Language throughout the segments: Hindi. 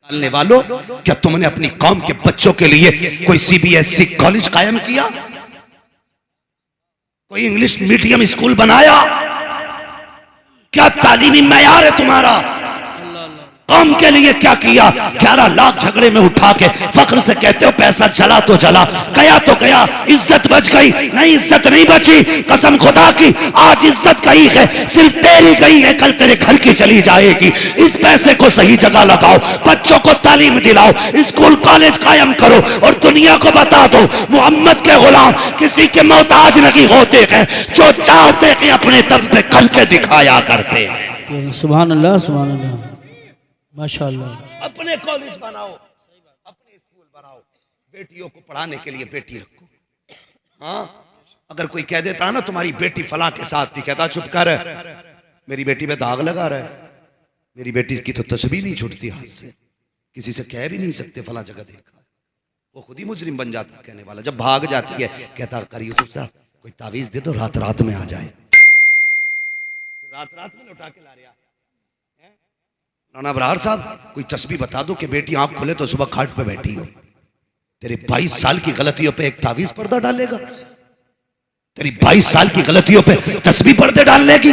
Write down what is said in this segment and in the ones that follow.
डालने वालों, क्या तुमने अपनी कौम के बच्चों के लिए कोई सीबीएसई कॉलेज कायम किया? कोई इंग्लिश मीडियम स्कूल बनाया? क्या तालीमी मयार है तुम्हारा? कौम के लिए क्या किया? 11 लाख झगड़े में उठा के फख्र से कहते हो पैसा चला तो चला, गया तो गया, इज्जत बच गई? नहीं, इज्जत नहीं बची। कसम खुदा की, आज इज्जत गई है, सिर्फ तेरी गई है, कल तेरे घर की चली जाएगी। इस पैसे को सही जगह लगाओ, बच्चों को तालीम दिलाओ, स्कूल कॉलेज कायम करो और दुनिया को बता दो मोहम्मद के गुलाम किसी के मोहताज नहीं होते हैं, जो चाहते हैं अपने दम पे करके दिखाया करते हैं। सुभान अल्लाह, सुभान अल्लाह, माशाअल्लाह। अपने कॉलेज बनाओ, अपने स्कूल बनाओ, बेटियों को पढ़ाने के लिए बेटी रखो। हाँ, अगर कोई कह देता ना तुम्हारी बेटी फलां के साथ, नहीं कहता चुप कर, मेरी बेटी पे दाग लगा रहा है, मेरी बेटी की तो तस्वीर नहीं छूटती हाथ से, किसी से कह भी नहीं सकते फलां जगह देखा। वो खुद ही मुजरिम बन जाता कहने वाला। जब भाग जाती है कहता कर यूसुफ साहब कोई तावीज दे दो, रात रात में आ जाए। रात रात में लौटा के ला रहा नाना बरार साहब, कोई तस्बीह बता दो कि बेटी आंख खुले तो सुबह खाट पे बैठी हो। तेरे 22 साल की गलतियों पे एक तावीज पर्दा डालेगा? तेरी 22 साल की गलतियों पे तस्बीह पर्दे डाल लेगी?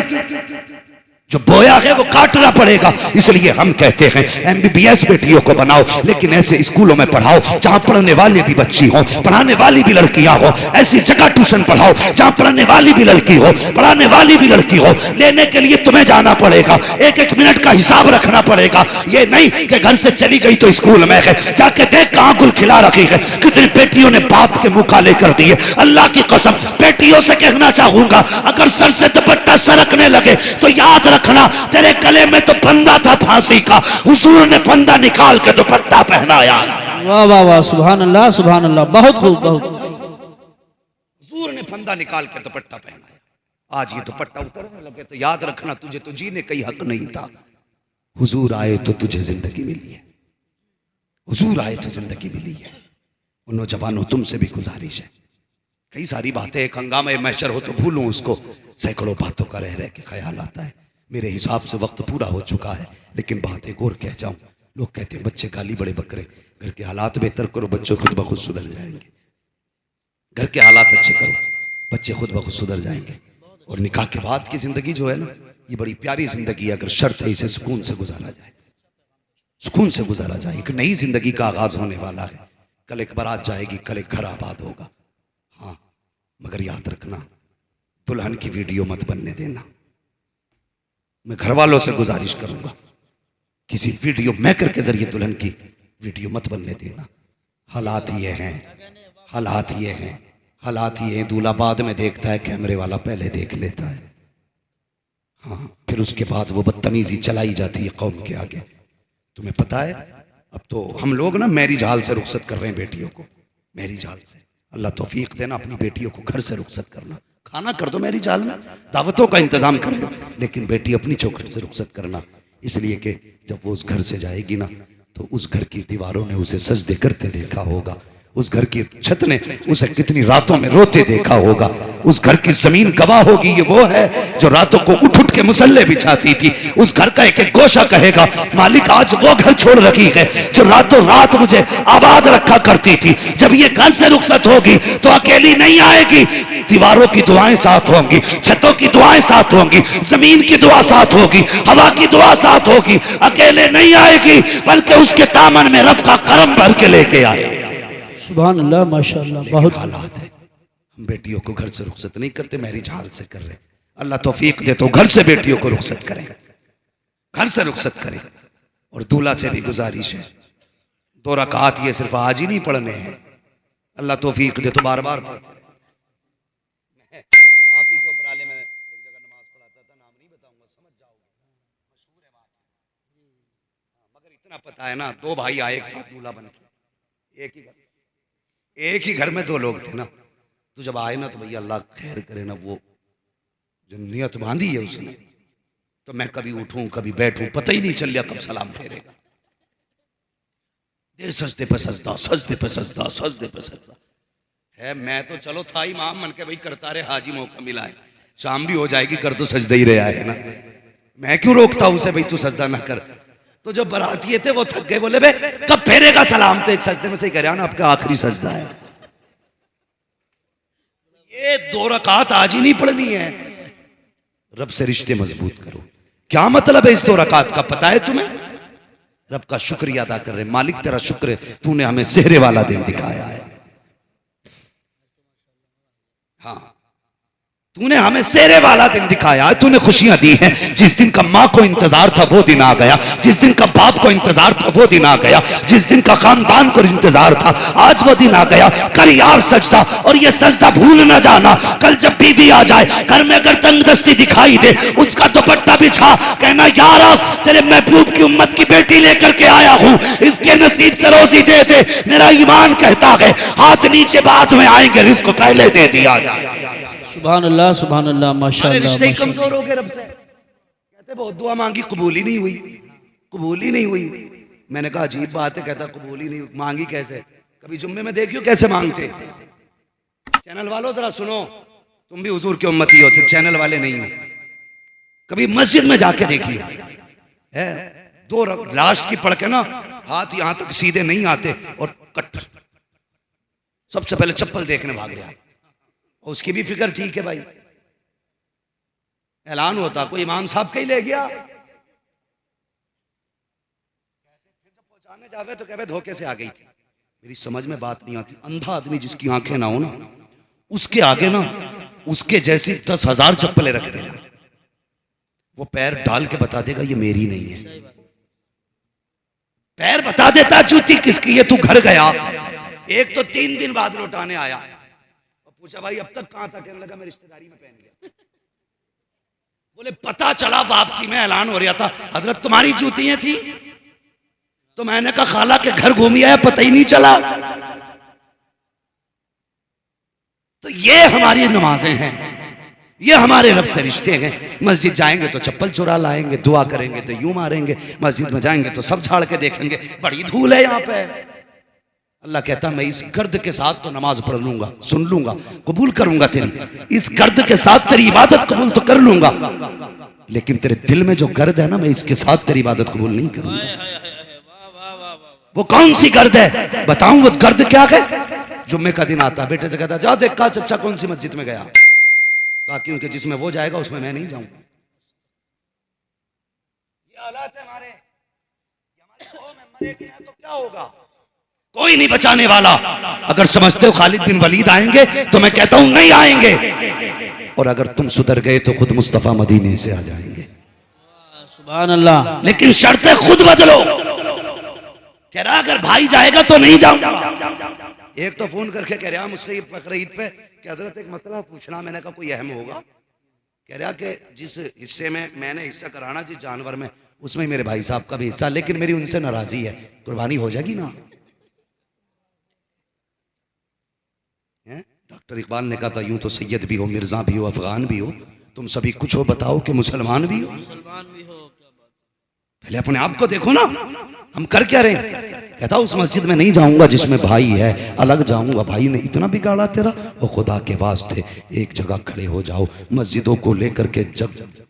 जो बोया है वो काटना पड़ेगा। इसलिए हम कहते हैं एमबीबीएस बेटियों को बनाओ, लेकिन ऐसे स्कूलों में पढ़ाओ जहां पढ़ने वाली भी बच्ची हो, पढ़ाने वाली भी लड़कियां हो। ऐसी जगह ट्यूशन पढ़ाओ जहां पढ़ने वाली भी लड़की हो, पढ़ाने वाली भी लड़की हो। लेने के लिए तुम्हें जाना पड़ेगा, एक एक मिनट का हिसाब रखना पड़ेगा। ये नहीं कि घर से चली गई तो स्कूल में है, जाके देख कहां गुल खिला रखी है। कितनी बेटियों ने बाप के मुंह काले कर दिए। अल्लाह की कसम बेटियों से कहना चाहूंगा, अगर सर से दुपट्टा सरकने लगे तो याद रखना तेरे गले में तो फंदा था फांसी का, हुजूर ने फंदा निकाल के दुपट्टा पहनाया। वाह वाह वाह, सुभान अल्लाह, सुभान अल्लाह, बहुत खूब, बहुत। हुजूर ने फंदा निकाल के दुपट्टा पहनाया। आज ये दुपट्टा उतरने लगे तो याद रखना तुझे तो जीने का ही हक नहीं था। हुजूर आए तो तुझे जिंदगी मिली है, हुजूर आए तो जिंदगी मिली है। उन नौजवानों तुमसे भी गुजारिश है, कई सारी बातें एक हंगामे महशर हो तो भूलूं उसको, सैकड़ों बातों का रह रह के ख्याल आता है। मेरे हिसाब से वक्त पूरा हो चुका है, लेकिन बात एक और कह जाऊं। लोग कहते हैं बच्चे गाली बड़े बकरे, घर के हालात बेहतर करो, बच्चे खुद ब खुद सुधर जाएंगे। घर के हालात अच्छे करो, बच्चे खुद ब खुद सुधर जाएंगे। और निकाह के बाद की जिंदगी जो है ना, ये बड़ी प्यारी जिंदगी है, अगर शर्त है इसे सुकून से गुजारा जाए, सुकून से गुजारा जाए। एक नई जिंदगी का आगाज होने वाला है। कल एक बारात जाएगी, कल एक घर आबाद होगा। हाँ, मगर याद रखना दुल्हन की वीडियो मत बनने देना। मैं घर वालों से गुजारिश करूंगा, किसी वीडियो मेकर के जरिए दुल्हन की वीडियो मत बनने देना। हालात ये हैं, हालात ये हैं, हालात ये हैं। दूल्हा बाद में देखता है, कैमरे वाला पहले देख लेता है। हाँ, फिर उसके बाद वो बदतमीजी चलाई जाती है कौम के आगे। तुम्हें पता है अब तो हम लोग ना मैरिज हाल से रुखसत कर रहे हैं बेटियों को, मैरिज हाल से। अल्लाह तौफीक देना, अपनी बेटियों को घर से रुखसत करना। खाना कर दो मैरिज हाल में, दावतों का इंतजाम कर लो, लेकिन बेटी अपनी चौखट से रुखसत करना। इसलिए कि जब वो उस घर से जाएगी ना, तो उस घर की दीवारों ने उसे सजदे करते देखा होगा, उस घर की छत ने उसे कितनी रातों में रोते देखा होगा, उस घर की जमीन गवाह होगी। ये वो है जो रातों को उठ उठ के मुसल्ले बिछाती थी। उस घर का एक एक गोशा कहेगा मालिक आज वो घर छोड़ रखी है जो रातों रात मुझे आबाद रखा करती थी। जब ये घर से रुखसत होगी तो अकेली नहीं आएगी, दीवारों की दुआएं साथ होंगी, छतों की दुआएं साथ होंगी, जमीन की दुआ साथ होगी, हवा की दुआ साथ होगी। अकेले नहीं आएगी, बल्कि उसके दामन में रब का करम भर के लेके आए। सुभान अल्लाह, माशाअल्लाह, बहुत हालात है। हम बेटियों को घर से रुखसत नहीं करते, मैरिज हाल से कर रहे। अल्लाह तौफीक दे तो घर से बेटियों को रुखसत करें, घर से रुखसत करें। और दूल्हा से भी गुजारिश है, 2 रकात ये सिर्फ आज ही नहीं पढ़ने हैं, अल्लाह तौफीक दे तो बार बार पढ़ते रहे। आप ही के ऊपर आले में एक जगह नमाज पढ़ाता था, नाम नहीं बताऊंगा, समझ जाओगे, मशहूर है बात। मगर इतना पता है ना, 2 भाई आए एक साथ दूल्हा बन के, एक ही घर में 2 लोग थे ना। तो जब आए ना तो भैया अल्लाह खैर करे ना, वो जो नियत बांधी है उसने, तो मैं कभी उठूं कभी बैठूं, पता ही नहीं चल लिया कब सलाम फेरेगा। दे सजदे पे सजदा, सजदे पे सजदा, सजदे पे सजदा है। मैं तो चलो था इमाम मन के भाई करता रहे, हाजी मौका मिला है, शाम भी हो जाएगी, कर तो सजदा ही रहा है ना। मैं क्यों रोकता उसे भाई तू सजदा ना कर। तो जो बरातिये थे वो थक गए, बोले बे कब फेरेगा सलाम? तो एक सजदे में से ही कह रहा ना आपका आखिरी सजदा है। ये 2 रकात आज ही नहीं पढ़नी है। रब से रिश्ते मजबूत करो। क्या मतलब है इस 2 रकात का पता है तुम्हें? रब का शुक्रिया अदा कर रहे, मालिक तेरा शुक्र है तूने हमें सेहरे वाला दिन दिखाया है। हाँ, तूने हमें सेहरे वाला दिन दिखाया है, तूने खुशियां दी हैं। जिस दिन का माँ को इंतजार था वो दिन आ गया, जिस दिन का बाप को इंतजार था वो दिन आ गया, जिस दिन का खानदान को इंतजार था आज वो दिन आ गया। कर यार सजदा, और ये सजदा भूल ना जाना। कल जब बीवी आ जाए घर में, अगर तंगदस्ती दिखाई दे, उसका दुपट्टा बिछा, कहना यार अब तेरे महबूब की उम्मत की बेटी लेकर के आया हूं, इसके नसीब से रोजी दे दे। मेरा ईमान कहता है हाथ नीचे बाद में आएंगे, रिस्क पहले दे दिया जाए। सुभान अल्लाह माशाअल्लाह। रिश्ते ही कमजोर हो गए रब से। कहते बहुत दुआ मांगी कबूल ही नहीं हुई, कबूल ही नहीं हुई। मैंने कहा अजीब बात है। कहता कबूल ही नहीं मांगी कैसे? कभी जुम्मे में देखियो कैसे मांगते। चैनल वालों जरा सुनो, तुम भी हुजूर के उम्मती हो, सिर्फ चैनल वाले नहीं हो। कभी मस्जिद में जाके देखिए, है 2 लास्ट की पढ़ के ना हाथ यहां तक सीधे नहीं आते और कट, सबसे पहले चप्पल देखने भाग गया। उसकी भी फिक्र ठीक है भाई। ऐलान होता कोई इमाम साहब का ही ले गया, पहुंचाने जावे तो कहवे धोखे से आ गई थी। मेरी समझ में बात नहीं आती। अंधा आदमी जिसकी आंखें ना हो ना, उसके आगे ना उसके जैसी 10,000 चप्पलें रख देना, वो पैर डाल के बता देगा ये मेरी नहीं है। पैर बता देता जूती किसकी है। तू घर गया, एक तो 3 दिन बाद लौटाने आया, पूछा भाई अब तक कहां था? कहने लगा मैं रिश्तेदारी में पहन गया। बोले पता चला वापसी में ऐलान हो रहा था हजरत तुम्हारी जूतियां थी। तो मैंने कहा खाला के घर घूमी आया, पता ही नहीं चला। तो ये हमारी नमाजें हैं, ये हमारे रब से रिश्ते हैं। मस्जिद जाएंगे तो चप्पल चुरा लाएंगे, दुआ करेंगे तो यूं मारेंगे, मस्जिद में जाएंगे तो सब झाड़ के देखेंगे, बड़ी धूल है यहाँ पे। अल्लाह कहता मैं इस गर्द के साथ तो नमाज पढ़ लूंगा, सुन लूंगा, कबूल करूंगा तेरी। इस गर्द के साथ तेरी इबादत कबूल तो कर लूंगा, लेकिन तेरे दिल में जो गर्द है ना, मैं इसके साथ तेरी इबादत कबूल नहीं करूंगा। वो कौन सी गर्द है बताऊं? वो गर्द क्या है? जुम्मे का दिन आता, बेटे से कहता जा देख का चचा कौन सी मस्जिद में गया। कहा क्योंकि जिसमें वो जाएगा उसमें मैं नहीं जाऊंगा। ये हालात है हमारे। हमारी कौम है, मरेगी ना तो क्या होगा? कोई नहीं बचाने वाला। अगर समझते हो खालिद बिन वलीद आएंगे तो मैं कहता हूं नहीं आएंगे, और अगर तुम सुधर गए तो खुद मुस्तफा मदीने से आ जाएंगे। सुभान अल्लाह। लेकिन शर्तें खुद बदलो। कह रहा अगर भाई जाएगा तो नहीं जाऊंगा। एक तो फोन करके कह रहा मुझसे बकरीद पे कि हजरत एक मसला पूछना। मैंने कहा कोई अहम होगा? कह रहा कि जिस हिस्से में मैंने हिस्सा कराना, जिस जानवर में, उसमें मेरे भाई साहब का भी हिस्सा, लेकिन मेरी उनसे नाराजगी है, कुर्बानी हो जाएगी ना? डॉक्टर इकबाल ने कहा था यूं तो सैयद भी हो, मिर्जा भी हो, अफगान भी हो, तुम सभी कुछ हो, बताओ कि मुसलमान भी हो। पहले अपने आप को देखो ना, हम कर क्या रहे हैं? कहता उस मस्जिद में नहीं जाऊंगा जिसमें भाई है, अलग जाऊंगा। भाई ने इतना बिगाड़ा तेरा, वो खुदा के वास्ते एक जगह खड़े हो जाओ। मस्जिदों को लेकर के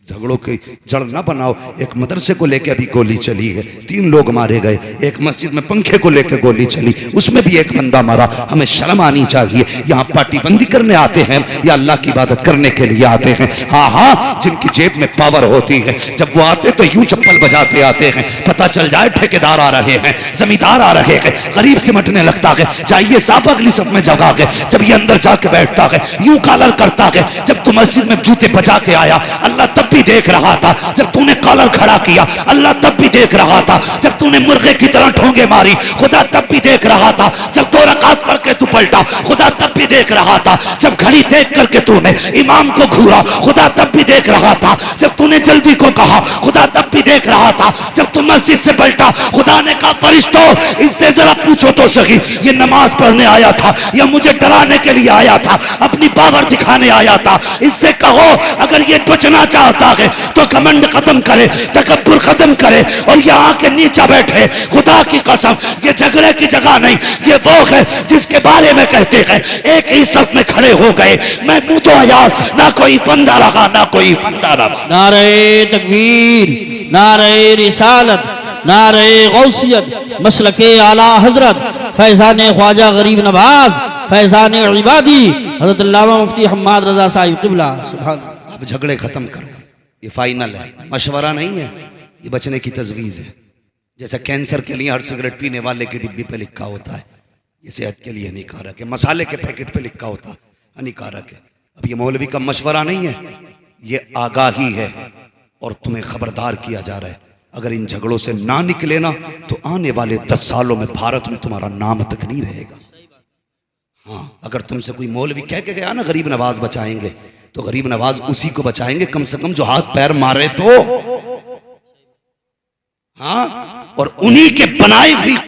झगड़ों की जड़ ना बनाओ। एक मदरसे को लेकर अभी गोली चली है, 3 लोग मारे गए। एक मस्जिद में पंखे को लेकर गोली चली, उसमें भी एक बंदा मारा। हमें शर्म आनी चाहिए। यहाँ पार्टी बंदी करने आते हैं या अल्लाह की इबादत करने के लिए आते हैं? हाँ हाँ, जिनकी जेब में पावर होती है, जब वो आते तो यूं चप्पल बजाते आते हैं। पता चल जाए ठेकेदार आ रहे हैं, जमींदार आ रहे हैं, गरीब सिमटने लगता है। जाइए साहब अगली सब में जगह के। जब ये अंदर जाके बैठता है, यूं कॉलर करता है। जब तू मस्जिद में जूते बजा के आया, अल्लाह तब भी देख रहा था। जब तूने कॉलर खड़ा किया, अल्लाह तब भी देख रहा था। जब तूने मुर्गे की तरह ठोंगे मारी, खुदा तब भी देख रहा था। जब 2 रकात पढ़ के तू पलटा, खुदा तब भी देख रहा था। जब घड़ी देख करके तूने इमाम को घूरा, खुदा तब भी देख रहा था। जब तूने जल्दी को कहा, खुदा तब भी देख रहा था। जब तू मस्जिद से पलटा, खुदा ने कहा फरिश्तों इससे जरा पूछो तो सही, ये नमाज पढ़ने आया था या मुझे डराने के लिए आया था, अपनी पावर दिखाने आया था? इससे कहो अगर ये बचना चाहता है तो घमंड खत्म करे, तकब्बुर खत्म करे और यहाँ के नीचे बैठे। खुदा की कसम ये झगड़े की जगह नहीं, ये वो है जिसके बारे में कहते हैं एक ही सफ में खड़े हो गए, मैं मुंह तो आयाज, ना कोई बंदा लगा ना कोई बंदा लगा। नारे तकबीर, नारे रिसालत, नारे गौसियत मसलके आला हजरत फैजान ख्वाजा गरीब नवाज फैजान इबादी हजरत अल्लामा मुफ्ती हम्माद रजा साहिब क़िबला। सुभान। अब झगड़े खत्म करो, ये फाइनल है, मशवरा नहीं है, ये बचने की तजवीज़ है। जैसे कैंसर के लिए हर सिगरेट पीने वाले की डिब्बी पे लिखा होता है ये सेहत के लिए हानिकारक है, मसाले के पैकेट पे लिखा होता है हानिकारक है। अब ये मौलवी का मशवरा नहीं है, ये आगाही है और तुम्हें खबरदार किया जा रहा है। अगर इन झगड़ों से ना निकले ना तो आने वाले 10 सालों में भारत में तुम्हारा नाम तक नहीं रहेगा। हाँ, अगर तुमसे कोई मौलवी कह के गया ना गरीब नवाज बचाएंगे, तो गरीब नवाज उसी को बचाएंगे कम से कम जो हाथ पैर मारे तो। हाँ, और उन्हीं के बनाए हुई